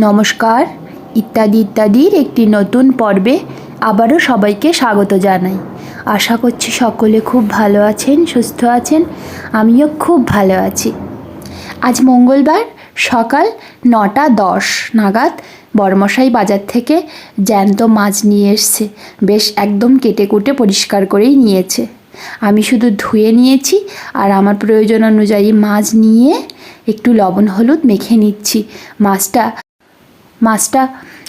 নমস্কার, ইত্যাদি ইত্যাদির একটি নতুন পর্বে আবারও সবাইকে স্বাগত জানাই। আশা করছি সকলে খুব ভালো আছেন, সুস্থ আছেন। আমিও খুব ভালো আছি। আজ মঙ্গলবার সকাল 9:10 নাগাদ বড়মশাই বাজার থেকে জ্যান্ত মাছ নিয়ে এসছে। বেশ একদম কেটে কুটে পরিষ্কার করেই নিয়েছে। আমি শুধু ধুয়ে নিয়েছি আর আমার প্রয়োজন অনুযায়ী মাছ নিয়ে একটু লবণ হলুদ মেখে নিচ্ছি। মাছটা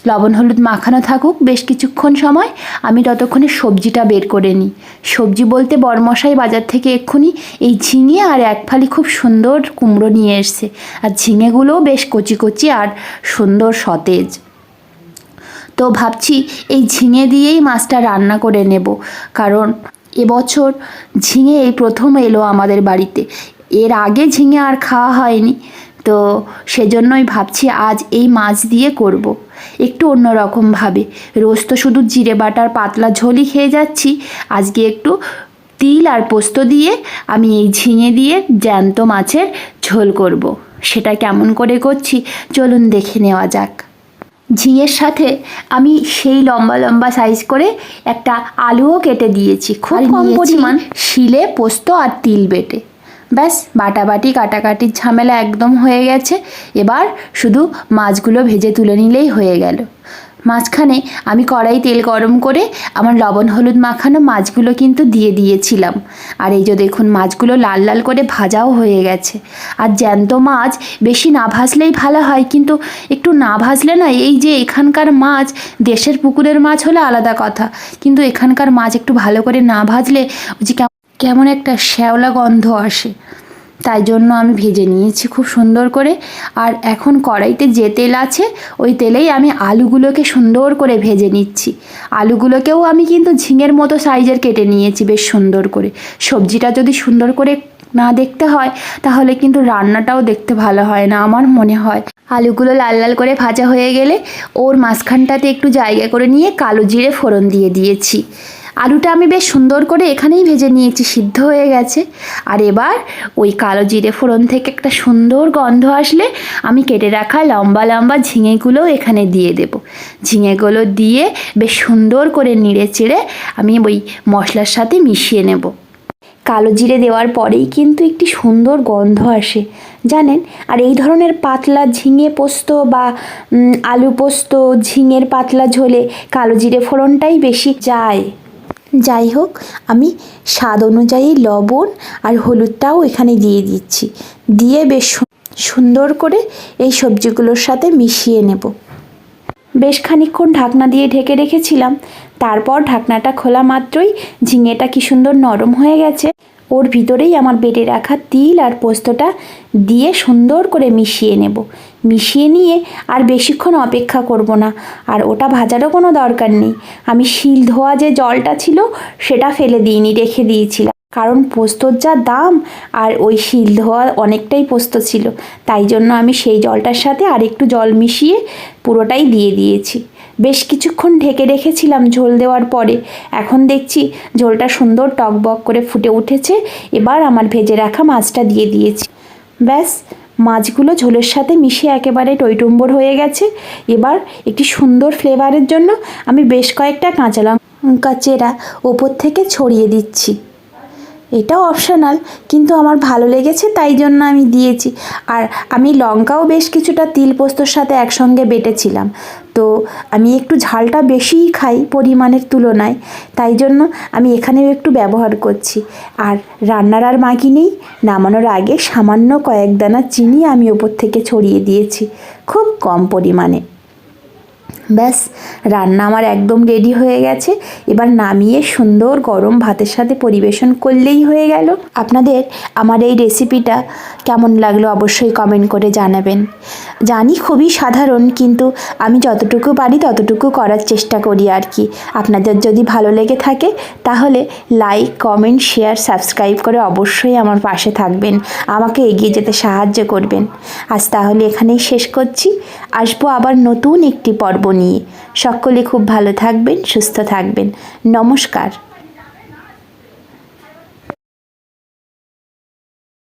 লবণ হলুদ মাখানো থাকুক বেশ কিছুক্ষণ সময়, আমি ততক্ষণে সবজিটা বের করে নিই। সবজি বলতে বড়মশাই বাজার থেকে এক্ষুনি এই ঝিঙে আর এক ফালি খুব সুন্দর কুমড়ো নিয়ে এসছে। আর ঝিঙেগুলোও বেশ কচি কচি আর সুন্দর সতেজ। তো ভাবছি এই ঝিঙে দিয়েই মাছটা রান্না করে নেব, কারণ এবছর ঝিঙে এই প্রথম এলো আমাদের বাড়িতে। এর আগে ঝিঙে আর খাওয়া হয়নি, তো সেজন্যই ভাবছি আজ এই মাছ দিয়ে করব। একটু অন্যরকমভাবে। রোজ তো শুধু জিরে বাটার পাতলা ঝোলই খেয়ে যাচ্ছি, আজকে একটু তিল আর পোস্ত দিয়ে আমি এই ঝিঙে দিয়ে জ্যান্ত মাছের ঝোল করব। সেটা কেমন করে করছি চলুন দেখে নেওয়া যাক। ঝিঙের সাথে আমি সেই লম্বা লম্বা সাইজ করে একটা আলুও কেটে দিয়েছি। খুব কম পরিমাণ শিলে পোস্ত আর তিল বেটে। ব্যাস বাটাবাটি কাটাকাটির ঝামেলা একদম হয়ে গেছে। এবার শুধু মাছগুলো ভেজে তুলে নিলেই হয়ে গেল। মাঝখানে আমি কড়াই তেল গরম করে আমার লবণ হলুদ মাখানো মাছগুলো কিন্তু দিয়ে দিয়েছিলাম। আর এই যে দেখুন মাছগুলো লাল লাল করে ভাজাও হয়ে গেছে। আর জ্যান্ত মাছ বেশি না ভাজলেই ভালো হয়, কিন্তু একটু না ভাজলে না, এই যে এখানকার মাছ দেশের পুকুরের মাছ হলে আলাদা কথা, কিন্তু এখানকার মাছ একটু ভালো করে না ভাজলে যে কেমন একটা শ্যাওলা গন্ধ আসে। তাই জন্য আমি ভেজে নিয়েছি খুব সুন্দর করে। আর এখন কড়াইতে যে তেল আছে ওই তেলেই আমি আলুগুলোকে সুন্দর করে ভেজে নিচ্ছি। আলুগুলোকেও আমি কিন্তু ঝিঙের মতো সাইজের কেটে নিয়েছি বেশ সুন্দর করে। সবজিটা যদি সুন্দর করে না দেখতে হয় তাহলে কিন্তু রান্নাটাও দেখতে ভালো হয় না আমার মনে হয়। আলুগুলো লাল লাল করে ভাজা হয়ে গেলে ওর মাঝখানটাতে একটু জায়গা করে নিয়ে কালো জিরে ফোড়ন দিয়ে দিয়েছি। আলুটা আমি বেশ সুন্দর করে এখানেই ভেজে নিয়েছি, সিদ্ধ হয়ে গেছে। আর এবার ওই কালো জিরে ফোড়ন থেকে একটা সুন্দর গন্ধ আসলে আমি কেটে রাখা লম্বা লম্বা ঝিঙেগুলোও এখানে দিয়ে দেব। ঝিঙেগুলো দিয়ে বেশ সুন্দর করে নেড়ে চেড়ে আমি ওই মশলার সাথে মিশিয়ে নেব। কালো জিরে দেওয়ার পরেই কিন্তু একটি সুন্দর গন্ধ আসে জানেন। আর এই ধরনের পাতলা ঝিঙে পোস্ত বা আলু পোস্ত, ঝিঙের পাতলা ঝোলে কালো জিরে ফোড়নটাই বেশি যায়। যাই হোক, আমি স্বাদ অনুযায়ী লবণ আর হলুদটাও এখানে দিয়ে দিচ্ছি। দিয়ে বেশ সুন্দর করে এই সবজিগুলোর সাথে মিশিয়ে নেব। বেশ খানিকক্ষণ ঢাকনা দিয়ে ঢেকে রেখেছিলাম। তারপর ঢাকনাটা খোলা মাত্রই ঝিঙেটা কি সুন্দর নরম হয়ে গেছে। ওর ভিতরেই আমার বেটে রাখা তিল আর পোস্তটা দিয়ে সুন্দর করে মিশিয়ে নেব। মিশিয়ে নিয়ে আর বেশিক্ষণ অপেক্ষা করব না, আর ওটা ভাজারও কোনো দরকার নেই। আমি শিল ধোয়া যে জলটা ছিল সেটা ফেলে দিইনি, রেখে দিয়েছিলাম, কারণ পোস্তর যা দাম আর ওই শিল ধোয়া অনেকটাই পোস্ত ছিল, তাই জন্য আমি সেই জলটার সাথে আর একটু জল মিশিয়ে পুরোটাই দিয়ে দিয়েছি। বেশ কিছুক্ষণ ঢেকে রেখেছিলাম ঝোল দেওয়ার পরে। এখন দেখছি ঝোলটা সুন্দর টকবক করে ফুটে উঠেছে। এবার আমার ভেজে রাখা মাছটা দিয়ে দিয়েছি। ব্যাস মাছগুলো ঝোলের সাথে মিশিয়ে একেবারে টইটুম্বর হয়ে গেছে। এবার একটি সুন্দর ফ্লেভারের জন্য আমি বেশ কয়েকটা কাঁচা লঙ্কা চেরা ওপর থেকে ছড়িয়ে দিচ্ছি। এটাও অপশনাল, কিন্তু আমার ভালো লেগেছে তাই জন্য আমি দিয়েছি। আর আমি লঙ্কাও বেশ কিছুটা তিল পোস্তর সাথে একসঙ্গে বেটেছিলাম, তো আমি একটু ঝালটা বেশিই খাই পরিমাণের তুলনায়, তাই জন্য আমি এখানেও একটু ব্যবহার করছি। আর রান্নার আর বাকি নেই, নামানোর আগে সামান্য কয়েক দানা চিনি আমি ওপর থেকে ছড়িয়ে দিয়েছি, খুব কম পরিমাণে। ব্যাস রান্না আমার একদম রেডি হয়ে গেছে। এবার নামিয়ে সুন্দর গরম ভাতের সাথে পরিবেশন করলেই হয়ে গেল। আপনাদের আমার এই রেসিপিটা কেমন লাগলো অবশ্যই কমেন্ট করে জানাবেন। জানি খুবই সাধারণ, কিন্তু আমি যতটুকু পারি ততটুকু করার চেষ্টা করি আর কি। আপনাদের যদি ভালো লেগে থাকে তাহলে লাইক, কমেন্ট, শেয়ার, সাবস্ক্রাইব করে অবশ্যই আমার পাশে থাকবেন, আমাকে এগিয়ে যেতে সাহায্য করবেন। আজ তাহলে এখানেই শেষ করছি। আসবো আবার নতুন একটি পর্ব নিয়ে। সকলে খুব ভালো থাকবেন, সুস্থ থাকবেন। নমস্কার।